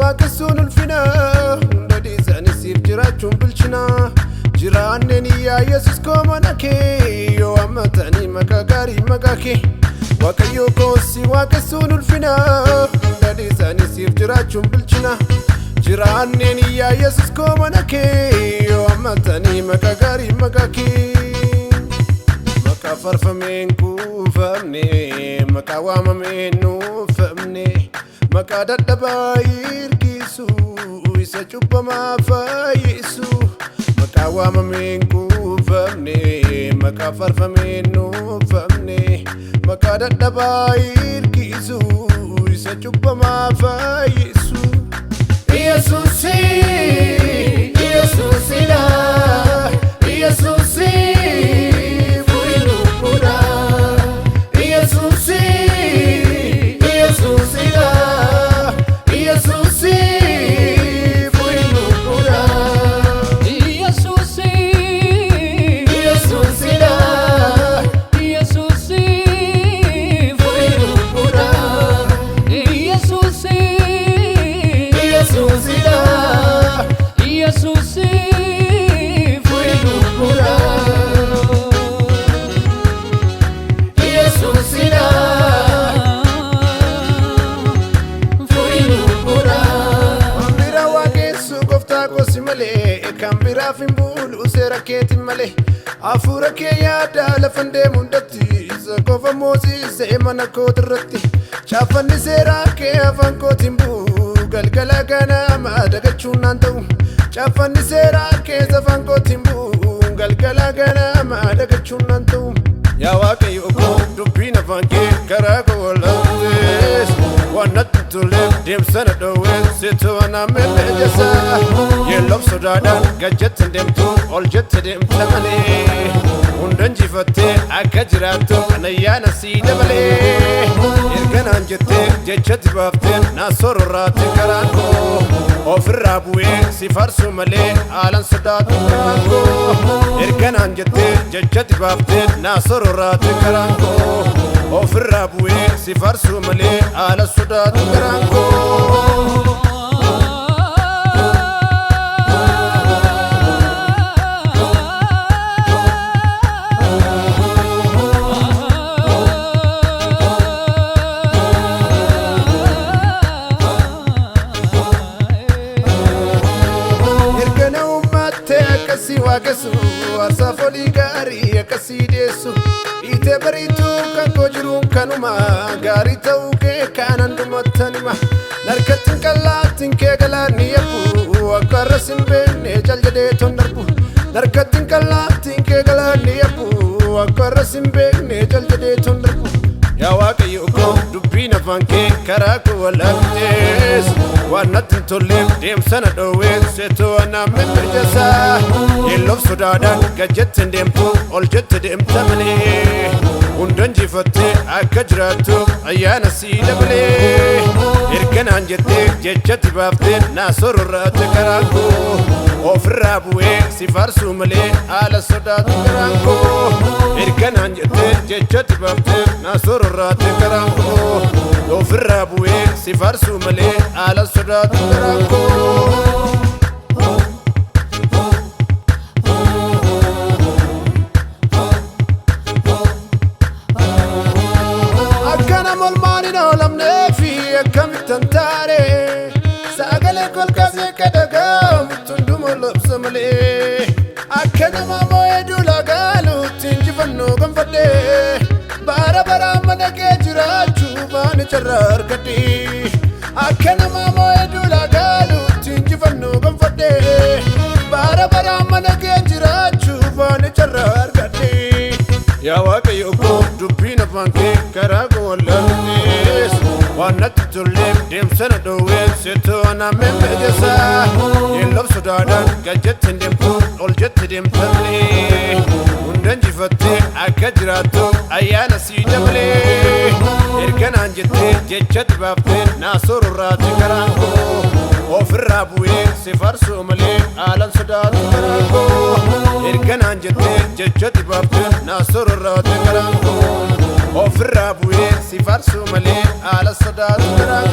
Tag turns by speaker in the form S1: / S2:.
S1: waaqessuun ulfina hunda dhiisanii siif jiraachuun bilchina jiraanneen yaa Yesus koo mana kee yoo ammatanii maqaa gaarii maqaa kee Waaqayyo koo si waaqessuun ulfina hunda dhiisanii siif jiraachuun bilchina jiraanneen yaa Yesus koo mana kee yoo ammatanii maqaa gaarii maqaa kee maqaa farfameen kuufamne maqaa waamameen nuufamne maqaa dadhabaa hirkisu isa cubbamaa fayyisu maqaa waamameen kuufamne maqaa farfameen nuufamne maqaa dadhabaa hirkisu isa cubbamaa fayyisu Yesusi Yesusi la Yesusi furilu pura Yesusi Yesusi la Yesusi furilu pura
S2: Yesusi
S1: Yesusi la
S2: Yesusi
S1: furilu pura
S2: Yesusi
S1: Yesusi la
S2: Yesusi
S1: furilu pura Yesusi la furilu pura Ambira waaqessu gooftaa kosi malee kan biraaf hin bulu seera keetiin malee hafuura kee yaada lafan deemu hundatti isa qofa moosisee mana kootirratti caaffanni seeraa kee afaan kootiin bu'u galgala ganama dagachuun naan ta'u caaffanni seeraa kee afaan kootiin bu'u galgala ganama dagachuun naan ta'u yaa Waaqayyo koo dubbiin afaan kee karaa koo wal'aantees waan natti toleef deemsa na dhowwees situ anaan melleejjesa yeelloof sodaadhaan gad jette deemtu ol jette deemta malee hunda injifattee akka jiraattu kan ayyaana sii dabalee erganaan jettee jechatti baaftee naa sororraate karaan koo ofirraa bu'ee si farsuu malee haalan sodaatu karaan koo erganaan jettee jechatti baaftee naa sororraate karaan koo ofirraa bu'ee si farsuu malee haalan sodaatu karaan koo Akkasii waaqessu aarsaa foolii gaarii akkasii deessu dhiitee bariituu kan koo jiruun kanuma gaarii ta'uu kee kanan dhumattanima narkattiin qallaattiin kee galaanni yabbu akka arras hin beekne cal jedhee ton darbu narkattiin qallaattiin kee galaanni yabbu akka arras hin beekne cal jedhee ton darbu yaa Waaqayyo koo dubbiin afaan kee karaa koo wal'aantees waan natti hin tolleef deemsa na dhowwees seetu anaan melleejjesa yeelloof sodaadhaan gad jette deemtu ol jette deemta malee hunda injifattee akka jiraattu ayyaana sii dabalee erganaan jettee jechatti baaftee naa sororraate karaan koo ofirraa bu'ee si farsuu malee haala sodaatu karaan koo erganaan jettee jechatti baaftee naa sororraate karaan koo ofirraa bu'ee si farsuu malee haala sodaatu karaan koo akkana molmaan oolamneefi akkamittan taare sagalee kolkaasee kadhagaamu tunduma lobsa malee akka nama moo'ee duula gaaluutti injifannoo gonfadhee bara baraan mana kee jiraachuu baane carraa argadhee akka nama moo'ee duula gaaluutti injifannoo gonfadhee bara baraan mana kee jiraachuu baane carraa argadhee yaa Waaqayyo koo dubbiin afaan kee karaa koo wal'aantees waan natti tolleef deemsa na dhowwees seetu anaan melleejjesa yeelloof sodaadhaan gad jette deemtu ol jette deemta malee hunda injifattee akka jiraattu ayyaana sii dabalee erganaan jettee jechatti baaftee naa sororraate karaan koo ofirraa bu'ee si farsuu malee haalan sodaatu karaan koo erganaan jettee jechatti baaftee naa sororraate karaan koo ofirraa bu'ee si farsuu malee haala sodaatu karaan